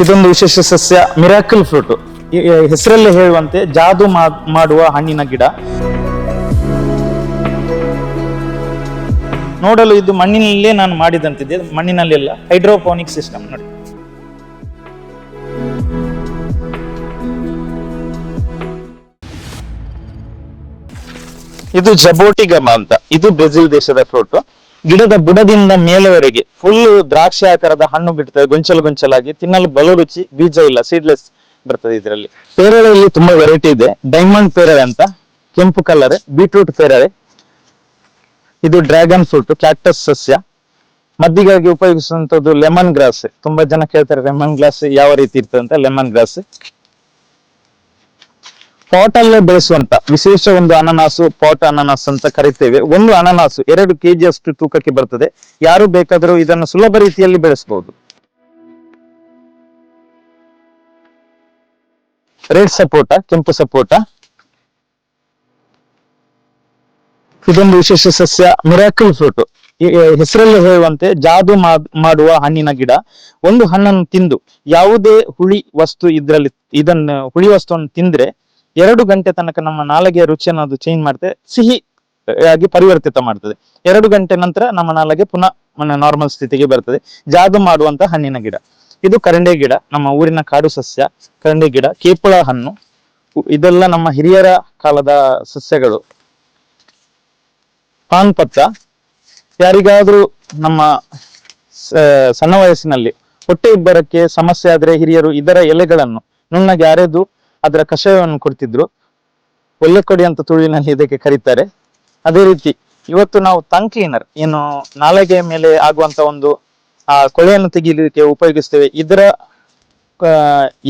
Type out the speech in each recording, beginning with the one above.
ಇದೊಂದು ವಿಶೇಷ ಸಸ್ಯ ಮಿರಾಕಲ್ ಫ್ರೂಟ್. ಹೆಸರಲ್ಲೇ ಹೇಳುವಂತೆ ಜಾದು ಮಾಡುವ ಹಣ್ಣಿನ ಗಿಡ. ನೋಡಲು ಇದು ಮಣ್ಣಿನಲ್ಲೇ ನಾನು ಮಾಡಿದಂತಿದೆ, ಮಣ್ಣಿನಲ್ಲೆಲ್ಲ ಹೈಡ್ರೋಪೋನಿಕ್ ಸಿಸ್ಟಮ್ ನೋಡಿ. ಇದು ಜಬೋಟಿಗಮ ಅಂತ, ಇದು ಬ್ರೆಜಿಲ್ ದೇಶದ ಫ್ರೂಟ್. ಗಿಡದ ಬುಡದಿಂದ ಮೇಲೆವರೆಗೆ ಫುಲ್ ದ್ರಾಕ್ಷಿ ಆಕಾರದ ಹಣ್ಣು ಬಿಡ್ತದೆ, ಗೊಂಚಲಾಗಿ ತಿನ್ನಲು ಬಲು ರುಚಿ. ಬೀಜ ಇಲ್ಲ, ಸೀಡ್ಲೆಸ್ ಬರ್ತದೆ ಇದರಲ್ಲಿ. ಪೇರಳೆಯಲ್ಲಿ ತುಂಬಾ ವೆರೈಟಿ ಇದೆ. ಡೈಮಂಡ್ ಪೇರಳೆ ಅಂತ ಕೆಂಪು ಕಲರ್, ಬೀಟ್ರೂಟ್ ಪೇರಳೆ, ಇದು ಡ್ರ್ಯಾಗನ್ ಫ್ರೂಟ್, ಕ್ಯಾಕ್ಟಸ್ ಸಸ್ಯ. ಮದ್ದಿಗಾಗಿ ಉಪಯೋಗಿಸುವಂತದ್ದು ಲೆಮನ್ ಗ್ರಾಸ್. ತುಂಬಾ ಜನ ಕೇಳ್ತಾರೆ ಲೆಮನ್ ಗ್ರಾಸ್ ಯಾವ ರೀತಿ ಇರ್ತದೆ ಅಂತ. ಲೆಮನ್ ಗ್ರಾಸ್ ಪಾಟ್ ಅಲ್ಲೇ ಬೆಳೆಸುವಂತ ವಿಶೇಷ ಒಂದು ಅನನಾಸು, ಪಾಟ್ ಅನನಾಸ್ ಅಂತ ಕರಿತೇವೆ. ಒಂದು ಅನನಾಸು 2 kg ಅಷ್ಟು ತೂಕಕ್ಕೆ ಬರ್ತದೆ. ಯಾರು ಬೇಕಾದರೂ ಇದನ್ನು ಸುಲಭ ರೀತಿಯಲ್ಲಿ ಬೆಳೆಸಬಹುದು. ರೆಡ್ ಸಪೋಟ, ಕೆಂಪು ಸಪೋಟ. ಇದೊಂದು ವಿಶೇಷ ಸಸ್ಯ ಮಿರಾಕಲ್ ಫ್ರೂಟ್. ಹೆಸರಲ್ಲೇ ಹೇಳುವಂತೆ ಜಾದು ಮಾಡುವ ಹಣ್ಣಿನ ಗಿಡ. ಒಂದು ಹಣ್ಣನ್ನು ತಿಂದು ಯಾವುದೇ ಹುಳಿ ವಸ್ತು ಇದನ್ನು ಹುಳಿ ವಸ್ತುವನ್ನು ತಿಂದ್ರೆ 2 ಗಂಟೆ ತನಕ ನಮ್ಮ ನಾಲಿಗೆಯ ರುಚಿಯನ್ನು ಅದು ಚೇಂಜ್ ಮಾಡ್ತದೆ, ಸಿಹಿ ಆಗಿ ಪರಿವರ್ತಿತ ಮಾಡ್ತದೆ. 2 ಗಂಟೆ ನಂತರ ನಮ್ಮ ನಾಲಿಗೆ ಪುನಃ ನಾರ್ಮಲ್ ಸ್ಥಿತಿಗೆ ಬರ್ತದೆ. ಜಾದು ಮಾಡುವಂತ ಹಣ್ಣಿನ ಗಿಡ. ಇದು ಕರಂಡೆ ಗಿಡ, ನಮ್ಮ ಊರಿನ ಕಾಡು ಸಸ್ಯ ಕರಂಡೆ ಗಿಡ. ಕೇಪುಳ ಹಣ್ಣು, ಇದೆಲ್ಲ ನಮ್ಮ ಹಿರಿಯರ ಕಾಲದ ಸಸ್ಯಗಳು. ಪಾನ್ ಪತ್ತ, ಯಾರಿಗಾದ್ರೂ ನಮ್ಮ ಸಣ್ಣ ವಯಸ್ಸಿನಲ್ಲಿ ಹೊಟ್ಟೆ ಇಬ್ಬರಕ್ಕೆ ಸಮಸ್ಯೆ ಆದ್ರೆ ಹಿರಿಯರು ಇದರ ಎಲೆಗಳನ್ನು ನುಣ್ಣಗೆ ಅರೆದು ಅದರ ಕಷಾಯವನ್ನು ಕೊಡ್ತಿದ್ರು. ಒಳ್ಳೆ ಕೊಡಿ ಅಂತ ತುಳುವಿನಲ್ಲಿ ಇದಕ್ಕೆ ಕರೀತಾರೆ. ಅದೇ ರೀತಿ ಇವತ್ತು ನಾವು ಟಂಗ್ ಕ್ಲೀನರ್, ಏನು ನಾಲಿಗೆಯ ಮೇಲೆ ಆಗುವಂತ ಒಂದು ಕೊಳೆಯನ್ನು ತೆಗೀಲಿಕ್ಕೆ ಉಪಯೋಗಿಸ್ತೇವೆ. ಇದರ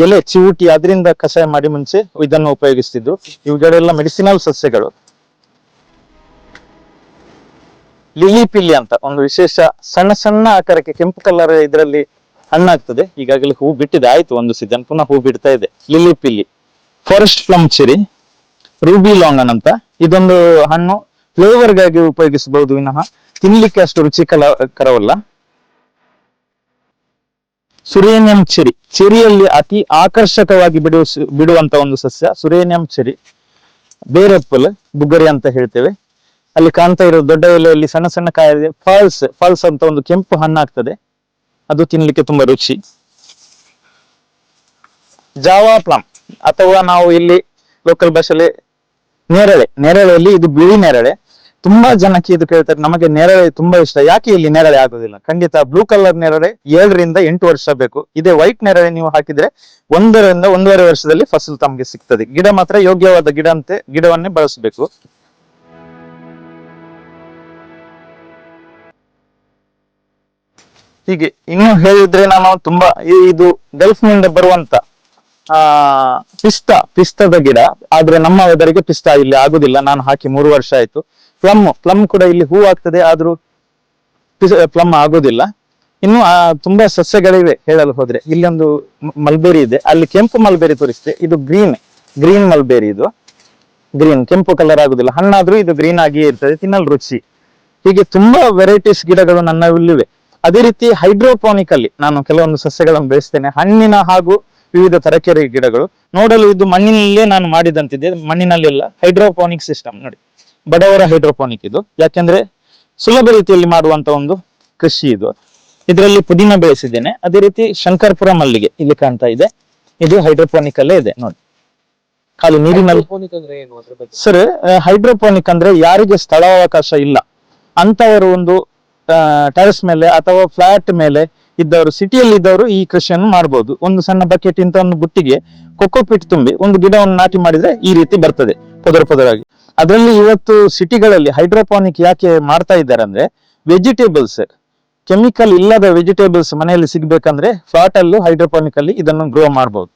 ಎಲೆ ಚಿವುಟಿ ಅದರಿಂದ ಕಷಾಯ ಮಾಡಿ ಮುಂಚೆ ಇದನ್ನು ಉಪಯೋಗಿಸ್ತಿದ್ರು. ಇವುಗಳೆಲ್ಲ ಮೆಡಿಸಿನಲ್ ಸಸ್ಯಗಳು. ಲಿಲಿ ಪಿಲ್ಲಿ ಅಂತ ಒಂದು ವಿಶೇಷ ಸಣ್ಣ ಆಕಾರಕ್ಕೆ ಕೆಂಪು ಕಲರ್ ಇದರಲ್ಲಿ ಹಣ್ಣಾಗ್ತದೆ. ಈಗಾಗಲೇ ಹೂ ಬಿಟ್ಟಿದೆ, ಆಯ್ತು ಒಂದು ಸೀಸನ್, ಪುನಃ ಹೂ ಬಿಡ್ತಾ ಇದೆ. Lilly pilly. Forest plum cherry, ruby longan ಅಂತ. ಇದೊಂದು ಹಣ್ಣು ಫ್ಲೇವರ್ಗಾಗಿ ಉಪಯೋಗಿಸಬಹುದು ವಿನಃ ತಿನ್ಲಿಕ್ಕೆ ಅಷ್ಟು ರುಚಿಕರವಲ್ಲ. ಸುರೇನಿಯಂ ಚೆರಿ, ಚೆರಿಯಲ್ಲಿ ಅತಿ ಆಕರ್ಷಕವಾಗಿ ಬಿಡುವಂತ ಒಂದು ಸಸ್ಯ ಸುರೇನಿಯಂ ಚೆರಿ. ಬೇರೆಪ್ಪಲ್, ಬುಗರಿ ಅಂತ ಹೇಳ್ತೇವೆ. ಅಲ್ಲಿ ಕಾಣ್ತಾ ಇರೋ ದೊಡ್ಡ ಎಲೆಯಲ್ಲಿ ಸಣ್ಣ ಕಾಯಿದೆ ಫಾಲ್ಸ್ ಅಂತ ಒಂದು ಕೆಂಪು ಹಣ್ಣಾಗ್ತದೆ, ಅದು ತಿನ್ಲಿಕ್ಕೆ ತುಂಬಾ ರುಚಿ. ಜಾವಾ ಪ್ಲಮ್ ಅಥವಾ ನಾವು ಇಲ್ಲಿ ಲೋಕಲ್ ಭಾಷೆಯಲ್ಲಿ ನೇರಳೆಯಲ್ಲಿ ಇದು ಬಿಳಿ ನೇರಳೆ. ತುಂಬಾ ಜನಕ್ಕೆ ಇದು ಕೇಳ್ತಾರೆ, ನಮಗೆ ನೇರಳೆ ತುಂಬಾ ಇಷ್ಟ, ಯಾಕೆ ಇಲ್ಲಿ ನೇರಳೆ ಆಗೋದಿಲ್ಲ? ಖಂಡಿತ ಬ್ಲೂ ಕಲರ್ ನೇರಳೆ 7 ರಿಂದ 8 ವರ್ಷ ಬೇಕು. ಇದೇ ವೈಟ್ ನೇರಳೆ ನೀವು ಹಾಕಿದ್ರೆ 1 ರಿಂದ 1.5 ವರ್ಷದಲ್ಲಿ ಫಸಲು ತಮಗೆ ಸಿಗ್ತದೆ. ಗಿಡ ಮಾತ್ರ ಯೋಗ್ಯವಾದ ಗಿಡ ಅಂತೆ ಗಿಡವನ್ನೇ ಬಳಸಬೇಕು. ಹೀಗೆ ಇನ್ನು ಹೇಳಿದ್ರೆ ನಾನು ತುಂಬಾ ಇದು ಗಲ್ಫ್ ನಿಂದ ಬರುವಂತ ಪಿಸ್ತದ ಗಿಡ. ಆದ್ರೆ ನಮ್ಮ ವೆದರಿಗೆ ಪಿಸ್ತಾ ಇಲ್ಲಿ ಆಗುದಿಲ್ಲ, ನಾನು ಹಾಕಿ 3 ವರ್ಷ ಆಯ್ತು. ಪ್ಲಮ್ ಕೂಡ ಇಲ್ಲಿ ಹೂ ಆಗ್ತದೆ, ಆದ್ರೂ ಪ್ಲಮ್ ಆಗುದಿಲ್ಲ. ಇನ್ನು ತುಂಬಾ ಸಸ್ಯಗಳಿವೆ ಹೇಳಲು ಹೋದ್ರೆ. ಇಲ್ಲೊಂದು ಮಲ್ಬೇರಿ ಇದೆ, ಅಲ್ಲಿ ಕೆಂಪು ಮಲ್ಬೇರಿ ತೋರಿಸಿದೆ. ಇದು ಗ್ರೀನ್ ಮಲ್ಬೇರಿ. ಇದು ಗ್ರೀನ್, ಕೆಂಪು ಕಲರ್ ಆಗುದಿಲ್ಲ, ಹಣ್ಣಾದ್ರೂ ಇದು ಗ್ರೀನ್ ಆಗಿಯೇ ಇರ್ತದೆ, ತಿನ್ನಲು ರುಚಿ. ಹೀಗೆ ತುಂಬಾ ವೆರೈಟೀಸ್ ಗಿಡಗಳು ನನ್ನಲ್ಲಿವೆ. ಅದೇ ರೀತಿ ಹೈಡ್ರೋಪೋನಿಕ್ ಅಲ್ಲಿ ನಾನು ಕೆಲವೊಂದು ಸಸ್ಯಗಳನ್ನು ಬೆಳೆಸ್ತೇನೆ, ಹಣ್ಣಿನ ಹಾಗೂ ವಿವಿಧ ತರಕಾರಿ ಗಿಡಗಳು. ನೋಡಲು ಇದು ಮಣ್ಣಿನಲ್ಲೇ ನಾನು ಮಾಡಿದಂತಿದೆ, ಮಣ್ಣಿನಲ್ಲೆಲ್ಲ ಹೈಡ್ರೋಪೋನಿಕ್ ಸಿಸ್ಟಮ್ ನೋಡಿ. ಬಡವರ ಹೈಡ್ರೋಪೋನಿಕ್ ಇದು, ಯಾಕೆಂದ್ರೆ ಸುಲಭ ರೀತಿಯಲ್ಲಿ ಮಾಡುವಂತ ಒಂದು ಕೃಷಿ ಇದು. ಇದರಲ್ಲಿ ಪುದೀನ ಬೆಳೆಸಿದ್ದೇನೆ. ಅದೇ ರೀತಿ ಶಂಕರ್ಪುರ ಮಲ್ಲಿಗೆ ಇಲ್ಲಿ ಕಾಣ್ತಾ ಇದೆ, ಇದು ಹೈಡ್ರೋಪೋನಿಕ್ ಅಲ್ಲೇ ಇದೆ ನೋಡಿ. ಖಾಲಿ ನೀರಿನಲ್ಲಿ. ಸರ್, ಹೈಡ್ರೋಪೋನಿಕ್ ಅಂದ್ರೆ ಯಾರಿಗೆ ಸ್ಥಳಾವಕಾಶ ಇಲ್ಲ ಅಂತವರು ಒಂದು ಟೆರೆಸ್ ಮೇಲೆ ಅಥವಾ ಫ್ಲಾಟ್ ಮೇಲೆ ಇದ್ದವರು, ಸಿಟಿಯಲ್ಲಿ ಇದ್ದವರು ಈ ಕೃಷಿಯನ್ನು ಮಾಡಬಹುದು. ಒಂದು ಸಣ್ಣ ಬಕೆಟ್ ಇಂತ ಒಂದು ಬುಟ್ಟಿಗೆ ಕೊಕೋಪಿಟ್ ತುಂಬಿ ಒಂದು ಗಿಡವನ್ನು ನಾಟಿ ಮಾಡಿದ್ರೆ ಈ ರೀತಿ ಬರ್ತದೆ ಪೊದರಾಗಿ. ಅದರಲ್ಲಿ ಇವತ್ತು ಸಿಟಿಗಳಲ್ಲಿ ಹೈಡ್ರೋಪಾನಿಕ್ ಯಾಕೆ ಮಾಡ್ತಾ ಇದ್ದಾರೆ ಅಂದ್ರೆ, ವೆಜಿಟೇಬಲ್ಸ್, ಕೆಮಿಕಲ್ ಇಲ್ಲದ ವೆಜಿಟೇಬಲ್ಸ್ ಮನೆಯಲ್ಲಿ ಸಿಗ್ಬೇಕಂದ್ರೆ ಫ್ಲಾಟ್ ಅಲ್ಲೂ ಹೈಡ್ರೋಪಾನಿಕ್ ಅಲ್ಲಿ ಇದನ್ನು ಗ್ರೋ ಮಾಡಬಹುದು.